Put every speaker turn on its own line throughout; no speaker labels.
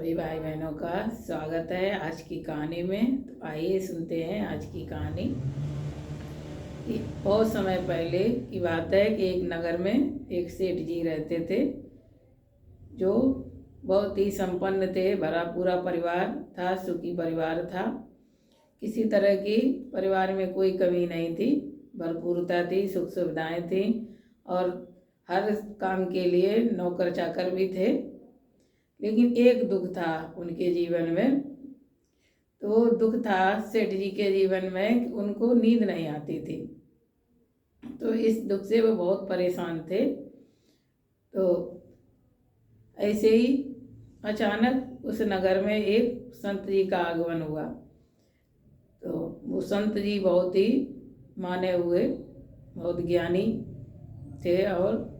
सभी भाई बहनों का स्वागत है आज की कहानी में। तो आइए सुनते हैं आज की कहानी। कि बहुत समय पहले की बात है कि एक नगर में एक सेठ जी रहते थे, जो बहुत ही संपन्न थे। भरा पूरा परिवार था, सुखी परिवार था। किसी तरह की परिवार में कोई कमी नहीं थी, भरपूरता थी, सुख सुविधाएं थी और हर काम के लिए नौकर चाकर भी थे। लेकिन एक दुख था उनके जीवन में। तो वो दुख था सेठ जी के जीवन में कि उनको नींद नहीं आती थी। तो इस दुख से वो बहुत परेशान थे। तो ऐसे ही अचानक उस नगर में एक संत जी का आगमन हुआ। तो वो संत जी बहुत ही माने हुए, बहुत ज्ञानी थे और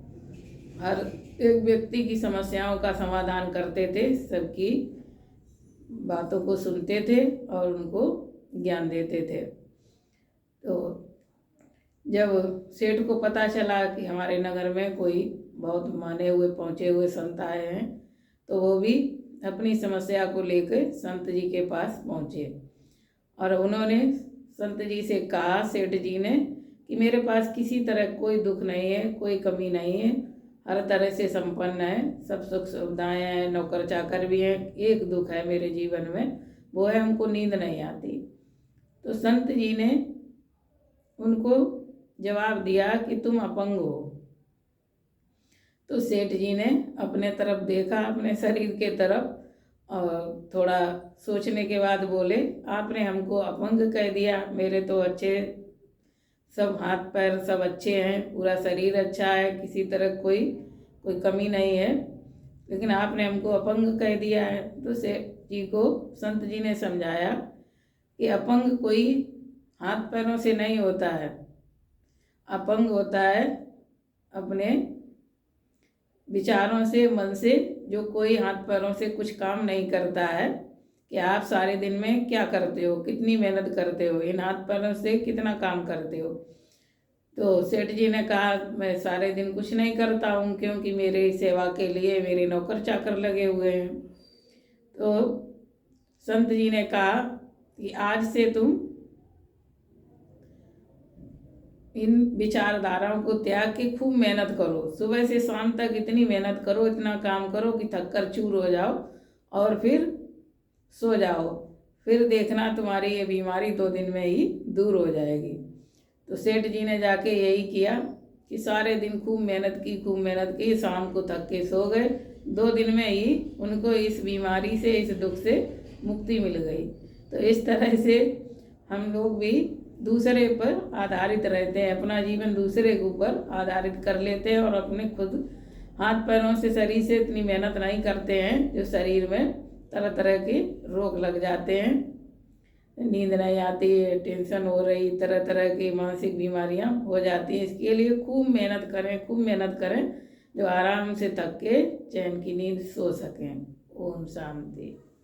हर एक व्यक्ति की समस्याओं का समाधान करते थे, सबकी बातों को सुनते थे और उनको ज्ञान देते थे। तो जब सेठ को पता चला कि हमारे नगर में कोई बहुत माने हुए पहुँचे हुए संत आए हैं, तो वो भी अपनी समस्या को लेकर संत जी के पास पहुँचे और उन्होंने संत जी से कहा, सेठ जी ने, कि मेरे पास किसी तरह कोई दुख नहीं है, कोई कमी नहीं है, हर तरह से संपन्न है, सब सुख सुविधाएं हैं, नौकर चाकर भी हैं। एक दुख है मेरे जीवन में, वो है हमको नींद नहीं आती। तो संत जी ने उनको जवाब दिया कि तुम अपंग हो। तो सेठ जी ने अपने तरफ देखा, अपने शरीर के तरफ, और थोड़ा सोचने के बाद बोले, आपने हमको अपंग कह दिया। मेरे तो अच्छे सब हाथ पैर सब अच्छे हैं, पूरा शरीर अच्छा है, किसी तरह कोई कमी नहीं है, लेकिन आपने हमको अपंग कह दिया है। तो सेठ जी को संत जी ने समझाया कि अपंग कोई हाथ पैरों से नहीं होता है, अपंग होता है अपने विचारों से, मन से। जो कोई हाथ पैरों से कुछ काम नहीं करता है कि आप सारे दिन में क्या करते हो, कितनी मेहनत करते हो, इन हाथ पैरों से कितना काम करते हो। तो सेठ जी ने कहा, मैं सारे दिन कुछ नहीं करता हूँ, क्योंकि मेरे सेवा के लिए मेरे नौकर चाकर लगे हुए हैं। तो संत जी ने कहा कि आज से तुम इन विचारधाराओं को त्याग के खूब मेहनत करो, सुबह से शाम तक इतनी मेहनत करो, इतना काम करो कि थक कर चूर हो जाओ और फिर सो जाओ। फिर देखना तुम्हारी ये बीमारी 2 दिन में ही दूर हो जाएगी। तो सेठ जी ने जाके यही किया कि सारे दिन खूब मेहनत की, शाम को थक के सो गए। 2 दिन में ही उनको इस बीमारी से, इस दुख से मुक्ति मिल गई। तो इस तरह से हम लोग भी दूसरे पर आधारित रहते हैं, अपना जीवन दूसरे के ऊपर आधारित कर लेते हैं और अपने खुद हाथ पैरों से, शरीर से इतनी मेहनत नहीं करते हैं, जो शरीर में तरह तरह के रोग लग जाते हैं, नींद नहीं आती, टेंशन हो रही, तरह तरह की मानसिक बीमारियां हो जाती हैं। इसके लिए खूब मेहनत करें, खूब मेहनत करें, जो आराम से थक के चैन की नींद सो सकें। ओम शांति।